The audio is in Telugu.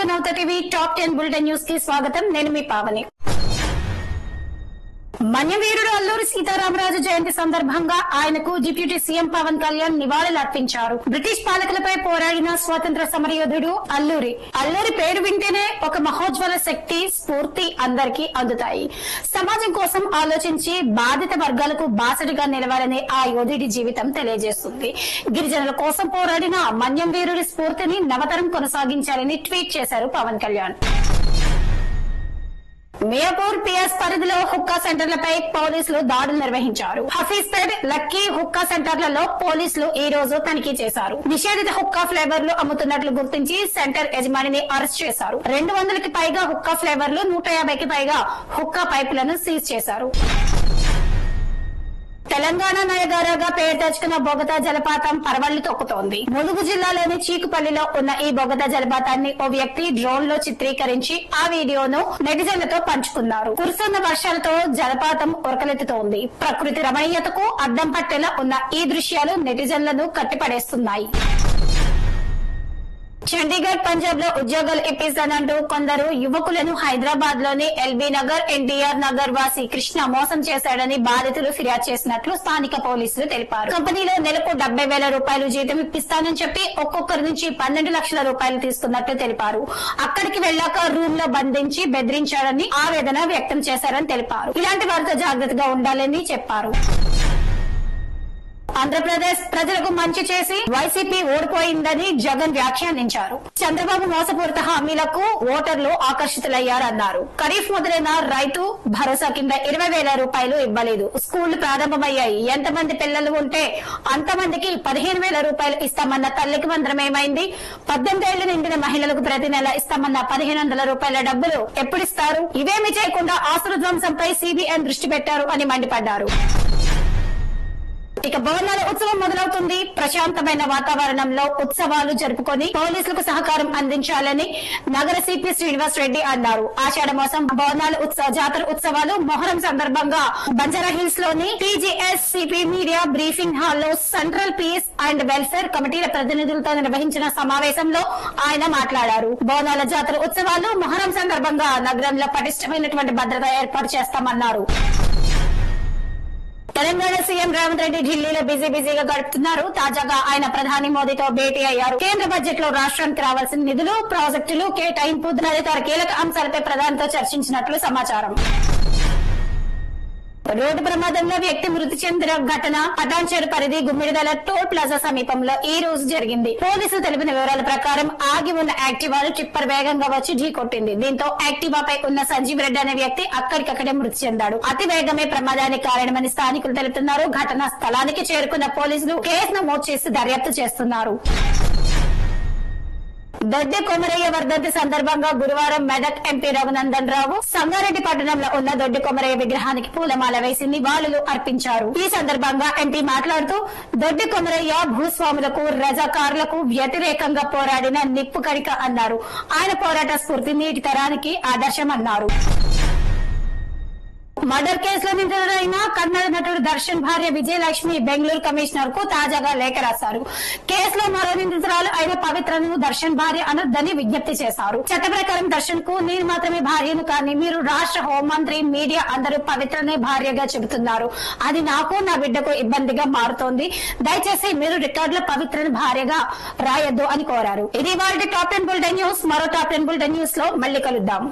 నవత టీవీ టాప్ 10 బులెటిన్ న్యూస్ కి స్వాగతం. నేను మీ పావని. మన్యవీరుడు అల్లూరి సీతారామరాజు జయంతి సందర్భంగా ఆయనకు డిప్యూటీ సీఎం పవన్ కళ్యాణ్ నివాళులర్పించారు. బ్రిటిష్ పాలకులపై పోరాడిన స్వాతంత్ర సమరయోధుడు అల్లూరి పేరు వింటేనే ఒక మహోజ్వల శక్తి, స్ఫూర్తి అందరికీ అందుతాయి. సమాజం కోసం ఆలోచించి బాధిత వర్గాలకు బాసటగా నిలవాలనే ఆ యోధుడి జీవితం తెలియజేస్తుంది. గిరిజనుల కోసం పోరాడిన మన్యం వీరుడి స్ఫూర్తిని నవతరం కొనసాగించాలని ట్వీట్ చేశారు పవన్ కళ్యాణ్. మియాపూర్ పిఎస్ పరిధిలో హుక్కా సెంటర్లపై పోలీసులు దాడులు నిర్వహించారు. హఫీజ్పేట్, లక్కీ హుక్కా సెంటర్లలో పోలీసులు ఈ రోజు తనిఖీ చేశారు. నిషేధిత హుక్కా ఫ్లేవర్లు అమ్ముతున్నట్లు గుర్తించి సెంటర్ యజమానిని అరెస్ట్ చేశారు. 200కి పైగా హుక్కా ఫ్లేవర్లు, 150కి పైగా హుక్కా పైపులను సీజ్ చేశారు. తెలంగాణ నయగారాగా పేరు తెచ్చుకున్న బొగతా జలపాతం పరవళ్లు తొక్కుతోంది. ములుగు జిల్లాలోని చీకుపల్లిలో ఉన్న ఈ బొగతా జలపాతాన్ని ఓ వ్యక్తి డ్రోన్ లో చిత్రీకరించి ఆ వీడియోను నెటిజన్లతో పంచుకున్నారు. కురుస్తున్న వర్షాలతో జలపాతం ఉరకలెత్తుతోంది. ప్రకృతి రమణీయతకు అద్దం పట్టేలా ఉన్న ఈ దృశ్యాలు నెటిజన్లను కట్టిపడేస్తున్నాయి. చండీగఢ్, పంజాబ్ లో ఉద్యోగాలు ఇప్పిస్తానంటూ కొందరు యువకులను హైదరాబాద్ లోని ఎల్బీ నగర్, ఎన్టీఆర్ నగర్ వాసి కృష్ణ మోసం చేశాడని బాధితులు ఫిర్యాదు చేసినట్లు స్థానిక పోలీసులు తెలిపారు. కంపెనీలో నెలకు 70,000 రూపాయలు జీతం ఇప్పిస్తానని చెప్పి ఒక్కొక్కరి నుంచి 12 లక్షల రూపాయలు తీసుకున్నట్లు తెలిపారు. అక్కడికి వెళ్లాక రూమ్ లో బంధించి బెదిరించాడని ఆవేదన వ్యక్తం చేశారని తెలిపారు. ఇలాంటి వారితో జాగ్రత్తగా ఉండాలని చెప్పారు. ఆంధ్రప్రదేశ్ ప్రజలకు మంచి చేసి వైసీపీ ఓడిపోయిందని జగన్ వ్యాఖ్యానించారు. చంద్రబాబు మోసపూరిత హామీలకు ఓటర్లు ఆకర్షితులయ్యారన్నారు. ఖరీఫ్ మొదలైన రైతు భరోసా కింద 20,000 రూపాయలు ఇవ్వలేదు. స్కూళ్లు ప్రారంభమయ్యాయి. ఎంతమంది పిల్లలు ఉంటే అంతమందికి 15,000 రూపాయలు ఇస్తామన్న తల్లికి మంత్రమేమైంది? 18 ఏళ్లు నిండిన మహిళలకు ప్రతి నెల ఇస్తామన్న 1,500 రూపాయల డబ్బులు ఎప్పుడిస్తారు? ఇవేమీ చేయకుండా ఆస్తుల ధ్వంసంపై సిబిఎన్ దృష్టి పెట్టారు అని మండిపడ్డారు. ఇక బోనాల ఉత్సవం మొదలవుతుంది. ప్రశాంతమైన వాతావరణంలో ఉత్సవాలు జరుపుకొని పోలీసులకు సహకారం అందించాలని నగర సిపి శ్రీనివాస్ రెడ్డి అన్నారు. ఆషాఢ మాసం బోనాల జాతర ఉత్సవాలు మొహరం సందర్భంగా బంజారాహిల్స్ లోని TGS CP media briefing hall లో సెంట్రల్ పీస్ అండ్ వెల్ఫేర్ కమిటీల ప్రతినిధులతో నిర్వహించిన సమావేశంలో ఆయన మాట్లాడారు. బోనాల జాతర ఉత్సవాలు మొహరం సందర్భంగా నగరంలో పటిష్టమైనటువంటి భద్రత ఏర్పాటు చేస్తామన్నారు. తెలంగాణ సీఎం రేవంత్ రెడ్డి ఢిల్లీలో బిజీగా గడుపుతున్నారు. తాజాగా ఆయన ప్రధాని మోదీతో భేటీ అయ్యారు. కేంద్ర బడ్జెట్ లో రాష్ట్రానికి రావాల్సిన నిధులు, ప్రాజెక్టులు కేటాయింపు తదితర కీలక అంశాలపై ప్రధానితో చర్చించినట్లు సమాచారం. రోడ్డు ప్రమాదంలో వ్యక్తి మృతి చెందిన ఘటన పటాన్చేరు పరిధి గుమ్మిడిదల టోల్ ప్లాజా సమీపంలో ఈ రోజు జరిగింది. పోలీసులు తెలిపిన వివరాల ప్రకారం ఆగి ఉన్న యాక్టివాను టిప్పర్ వేగంగా వచ్చి ఢీకొట్టింది. దీంతో యాక్టివాపై ఉన్న సంజీవ్ రెడ్డి అనే వ్యక్తి అక్కడికక్కడే మృతి చెందాడు. అతి వేగమే ప్రమాదానికి కారణమని స్థానికులు తెలుపుతున్నారు. ఘటనా స్థలానికి చేరుకున్న పోలీసులు కేసు నమోదు చేసి దర్యాప్తు చేస్తున్నారు. దొడ్డి కొమరయ్య వర్ధంతి సందర్భంగా గురువారం మెదక్ ఎంపీ రఘునందన్ రావు సంగారెడ్డి పట్టణంలో ఉన్న దొడ్డి కొమరయ్య విగ్రహానికి పూలమాల వేసి నివాళులు అర్పించారు. ఈ సందర్భంగా ఎంపీ మాట్లాడుతూ దొడ్డి కొమరయ్య భూస్వాములకు, రజాకారులకు వ్యతిరేకంగా పోరాడిన నిప్పు కణిక అన్నారు. ఆయన పోరాట స్ఫూర్తి నేటి తరానికి ఆదర్శమన్నారు. మర్డర్ కేసులో నిందితుడైన కన్నడ నటుడు దర్శన్ భార్య విజయలక్ష్మి బెంగళూరు కమిషనర్ కు తాజాగా లేఖ రాశారు. కేసులో మరో నిందితురాలు అయిన పవిత్రను దర్శన్ భార్య అనొద్దని విజ్ఞప్తి చేశారు. చట్ట ప్రకారం దర్శన్ కు నేను మాత్రమే భార్యను, కానీ మీరు రాష్ట్ర హోంమంత్రి, మీడియా అందరూ పవిత్రనే భార్యగా చెబుతున్నారు. అది నాకు, నా బిడ్డకు ఇబ్బందిగా మారుతోంది. దయచేసి మీరు రికార్డులో పవిత్రని భార్యగా రాయొద్దు అని కోరారు. ఇది వాటి టాప్ 10 బులెటిన్ న్యూస్. మరో టాప్ 10 బులెటిన్ న్యూస్ లో మళ్లీ కలుద్దాం.